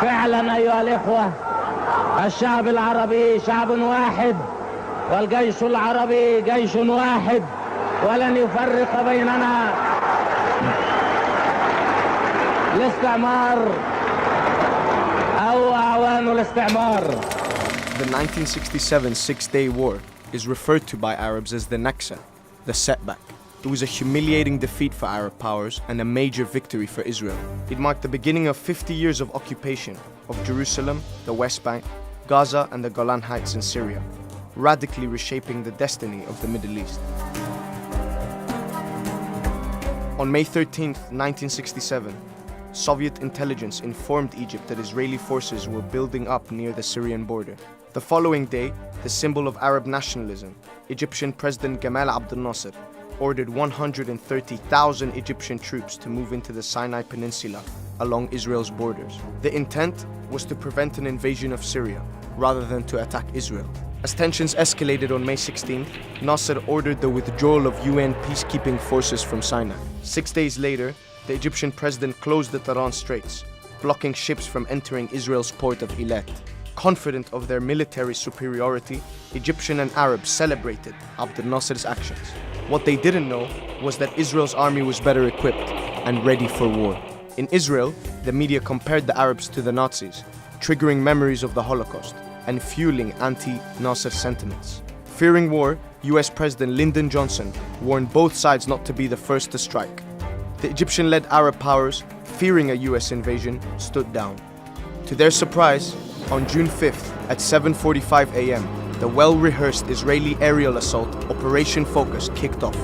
فعلا أيها الإخوة، الشعب العربي شعب واحد، والجيش العربي جيش واحد، ولن يفرق بيننا الاستعمار أو أعوان الاستعمار. The 1967 Six-Day War is referred to by Arabs as the Naksa, the setback. It was a humiliating defeat for Arab powers and a major victory for Israel. It marked the beginning of 50 years of occupation of Jerusalem, the West Bank, Gaza and the Golan Heights in Syria, radically reshaping the destiny of the Middle East. On May 13, 1967, Soviet intelligence informed Egypt that Israeli forces were building up near the Syrian border. The following day, the symbol of Arab nationalism, Egyptian President Gamal Abdel Nasser, ordered 130,000 Egyptian troops to move into the Sinai Peninsula along Israel's borders. The intent was to prevent an invasion of Syria, rather than to attack Israel. As tensions escalated on May 16th, Nasser ordered the withdrawal of UN peacekeeping forces from Sinai. 6 days later, the Egyptian president closed the Taran Straits, blocking ships from entering Israel's port of Eilat. Confident of their military superiority, Egyptian and Arabs celebrated Abdel Nasser's actions. What they didn't know was that Israel's army was better equipped and ready for war. In Israel, the media compared the Arabs to the Nazis, triggering memories of the Holocaust and fueling anti-Nasser sentiments. Fearing war, US President Lyndon Johnson warned both sides not to be the first to strike. The Egyptian-led Arab powers, fearing a US invasion, stood down. To their surprise, on June 5th at 7:45 a.m., the well-rehearsed Israeli aerial assault Operation Focus kicked off.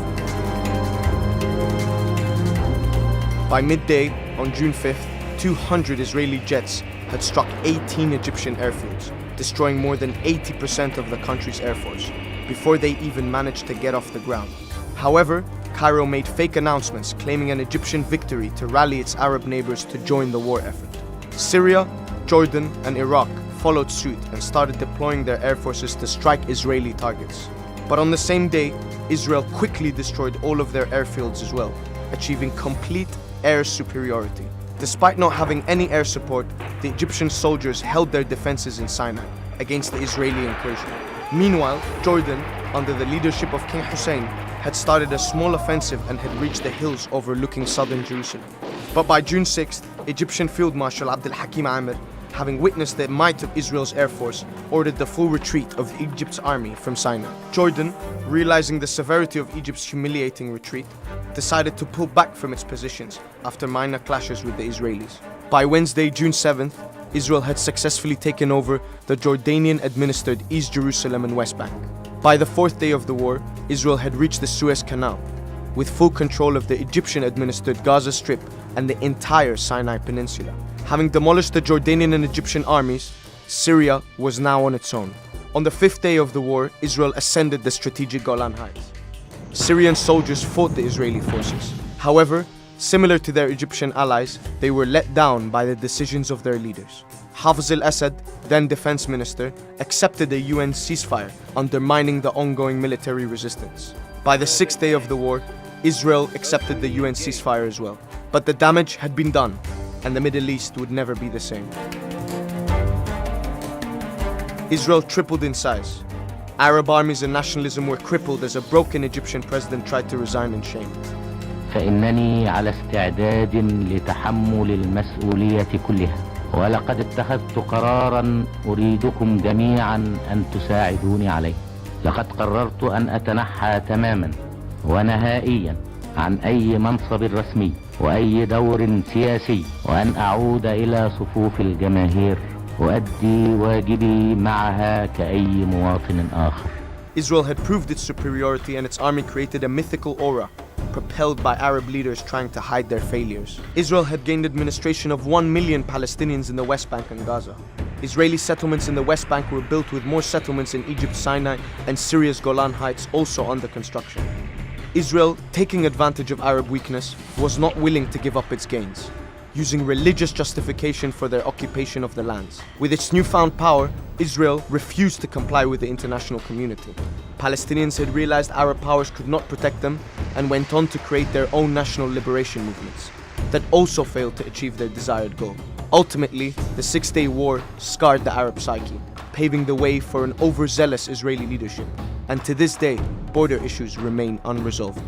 By midday on June 5th, 200 Israeli jets had struck 18 Egyptian airfields, destroying more than 80% of the country's air force, before they even managed to get off the ground. However, Cairo made fake announcements claiming an Egyptian victory to rally its Arab neighbors to join the war effort. Syria, Jordan, and Iraq followed suit and started deploying their air forces to strike Israeli targets. But on the same day, Israel quickly destroyed all of their airfields as well, achieving complete air superiority. Despite not having any air support, the Egyptian soldiers held their defenses in Sinai against the Israeli incursion. Meanwhile, Jordan, under the leadership of King Hussein, had started a small offensive and had reached the hills overlooking southern Jerusalem. But by June 6th, Egyptian Field Marshal Abdel Hakim Amir, having witnessed the might of Israel's air force, ordered the full retreat of Egypt's army from Sinai. Jordan, realizing the severity of Egypt's humiliating retreat, decided to pull back from its positions after minor clashes with the Israelis. By Wednesday, June 7th, Israel had successfully taken over the Jordanian-administered East Jerusalem and West Bank. By the fourth day of the war, Israel had reached the Suez Canal, with full control of the Egyptian-administered Gaza Strip and the entire Sinai Peninsula. Having demolished the Jordanian and Egyptian armies, Syria was now on its own. On the fifth day of the war, Israel ascended the strategic Golan Heights. Syrian soldiers fought the Israeli forces. However, similar to their Egyptian allies, they were let down by the decisions of their leaders. Hafez al-Assad, then defense minister, accepted a UN ceasefire, undermining the ongoing military resistance. By the sixth day of the war, Israel accepted the UN ceasefire as well. But the damage had been done, and the Middle East would never be the same. Israel tripled in size. Arab armies and nationalism were crippled as a broken Egyptian president tried to resign in shame. فإنني على استعداد لتحمل المسؤولية كلها، ولقد اتخذت قراراً أريدكم جميعاً أن تساعدوني عليه. لقد قررت أن أتنحى تماماً ونهائياً عن أي منصب رسمي وأي دور سياسي، وأن أعود إلى صفوف الجماهير وأدي واجبي معها كأي مواطن آخر. Israel had proved its superiority, and its army created a mythical aura, propelled by Arab leaders trying to hide their failures. Israel had gained administration of 1 million Palestinians in the West Bank and Gaza. Israeli settlements in the West Bank were built, with more settlements in Egypt's Sinai and Syria's Golan Heights also under construction. Israel, taking advantage of Arab weakness, was not willing to give up its gains, using religious justification for their occupation of the lands. With its newfound power, Israel refused to comply with the international community. Palestinians had realized Arab powers could not protect them and went on to create their own national liberation movements that also failed to achieve their desired goal. Ultimately, the Six-Day War scarred the Arab psyche, paving the way for an overzealous Israeli leadership. And to this day, border issues remain unresolved.